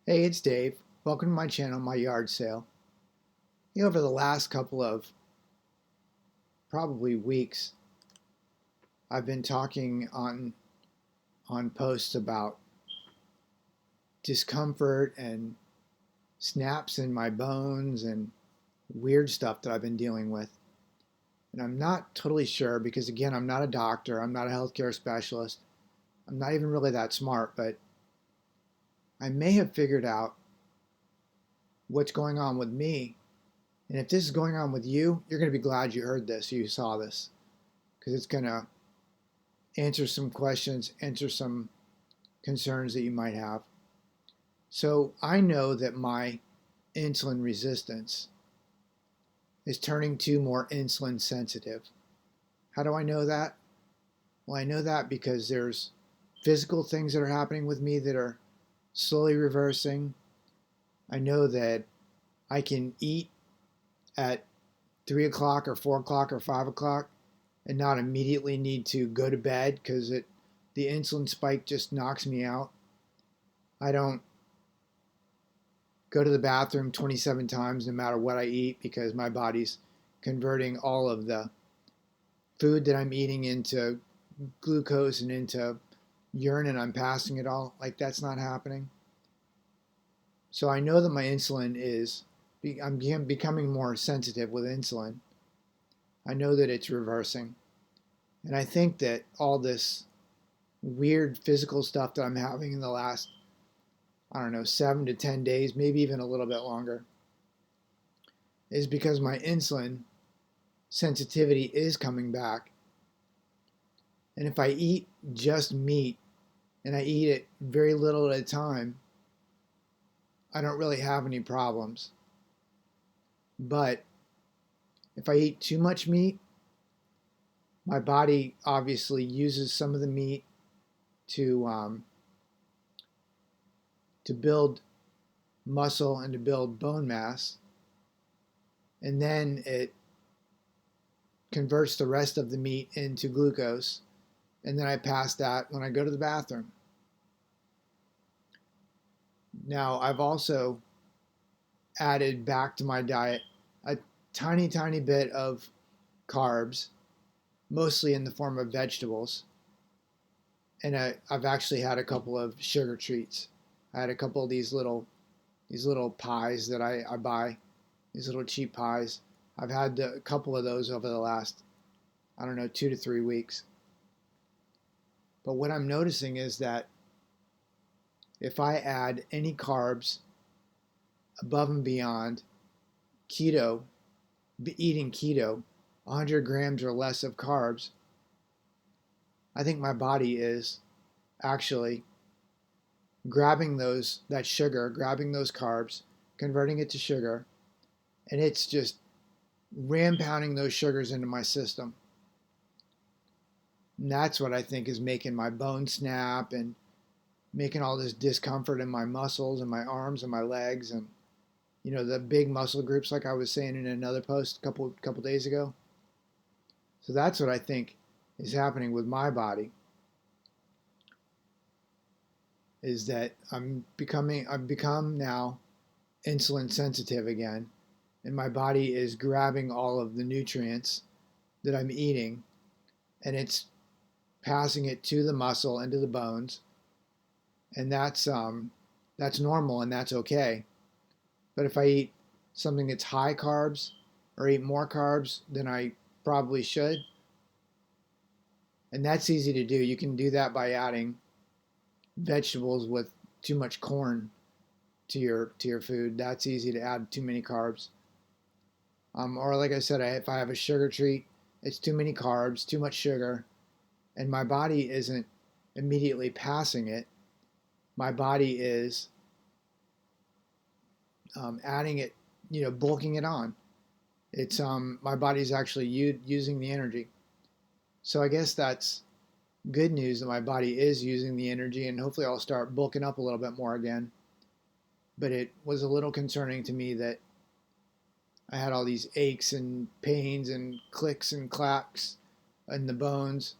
Hey, it's Dave. Welcome to my channel, My Yard Sale. Over the last couple of probably weeks, I've been talking on posts about discomfort and snaps in my bones and weird stuff that I've been dealing with. And I'm not totally sure because again, I'm not a doctor, I'm not a healthcare specialist. I'm not even really that smart, but I may have figured out what's going on with me. And if this is going on with you, you're going to be glad you heard this, you saw this, because it's going to answer some questions, answer some concerns that you might have. So I know that my insulin resistance is turning to more insulin sensitive. How do I know that? Well, I know that because there's physical things that are happening with me that are slowly reversing. I know that I can eat at 3 o'clock or 4 o'clock or 5 o'clock and not immediately need to go to bed because the insulin spike just knocks me out. I don't go to the bathroom 27 times no matter what I eat because my body's converting all of the food that I'm eating into glucose and into urine and I'm passing it all. Like that's not happening. So I know that my insulin I'm becoming more sensitive with insulin. I know that it's reversing. And I think that all this weird physical stuff that I'm having in the last, I don't know, 7 to 10 days, maybe even a little bit longer, is because my insulin sensitivity is coming back. And if I eat just meat and I eat it very little at a time, I don't really have any problems. But if I eat too much meat, my body obviously uses some of the meat to build muscle and to build bone mass, and then it converts the rest of the meat into glucose, and then I pass that when I go to the bathroom. Now, I've also added back to my diet a tiny bit of carbs, mostly in the form of vegetables. And I've actually had a couple of sugar treats. I had a couple of these little pies that I buy, these little cheap pies. I've had a couple of those over the last, I don't know, 2 to 3 weeks. But what I'm noticing is that if I add any carbs above and beyond keto, eating keto, 100 grams or less of carbs, I think my body is actually grabbing that sugar, grabbing those carbs, converting it to sugar, and it's just ram pounding those sugars into my system. And that's what I think is making my bones snap and making all this discomfort in my muscles and my arms and my legs and the big muscle groups like I was saying in another post a couple days ago. So that's what I think is happening with my body, is that I've become now insulin sensitive again, and my body is grabbing all of the nutrients that I'm eating and it's passing it to the muscle and to the bones, and that's normal and that's okay. But if I eat something that's high carbs or eat more carbs than I probably should, and that's easy to do. You can do that by adding vegetables with too much corn to your food. That's easy to add too many carbs. Or like I said, if I have a sugar treat, it's too many carbs, too much sugar, and my body isn't immediately passing it. My body is adding it, bulking it on. It's my body's actually using the energy. So I guess that's good news that my body is using the energy, and hopefully I'll start bulking up a little bit more again. But it was a little concerning to me that I had all these aches and pains and clicks and clacks in the bones,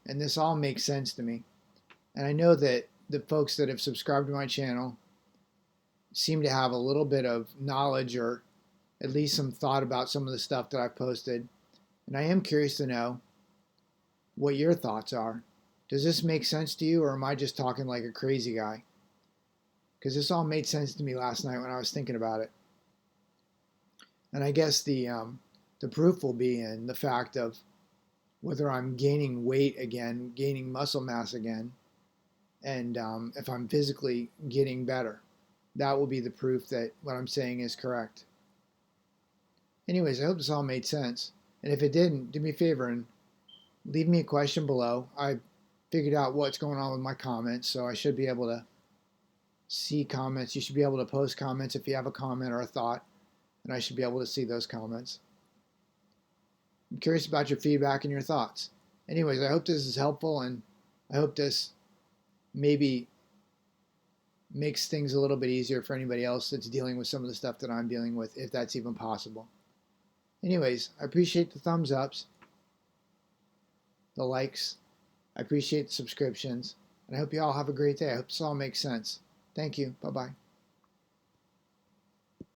and this all makes sense to me. And I know that the folks that have subscribed to my channel seem to have a little bit of knowledge or at least some thought about some of the stuff that I've posted. And I am curious to know what your thoughts are. Does this make sense to you, or am I just talking like a crazy guy? Because this all made sense to me last night when I was thinking about it. And I guess the proof will be in the fact of whether I'm gaining weight again, gaining muscle mass again, and if I'm physically getting better. That will be the proof that what I'm saying is correct. Anyways, I hope this all made sense. And if it didn't, do me a favor and leave me a question below. I figured out what's going on with my comments, so I should be able to see comments. You should be able to post comments if you have a comment or a thought, and I should be able to see those comments. I'm curious about your feedback and your thoughts. Anyways, I hope this is helpful, and I hope this maybe makes things a little bit easier for anybody else that's dealing with some of the stuff that I'm dealing with, if that's even possible. Anyways, I appreciate the thumbs ups, the likes. I appreciate the subscriptions. And I hope you all have a great day. I hope this all makes sense. Thank you. Bye-bye.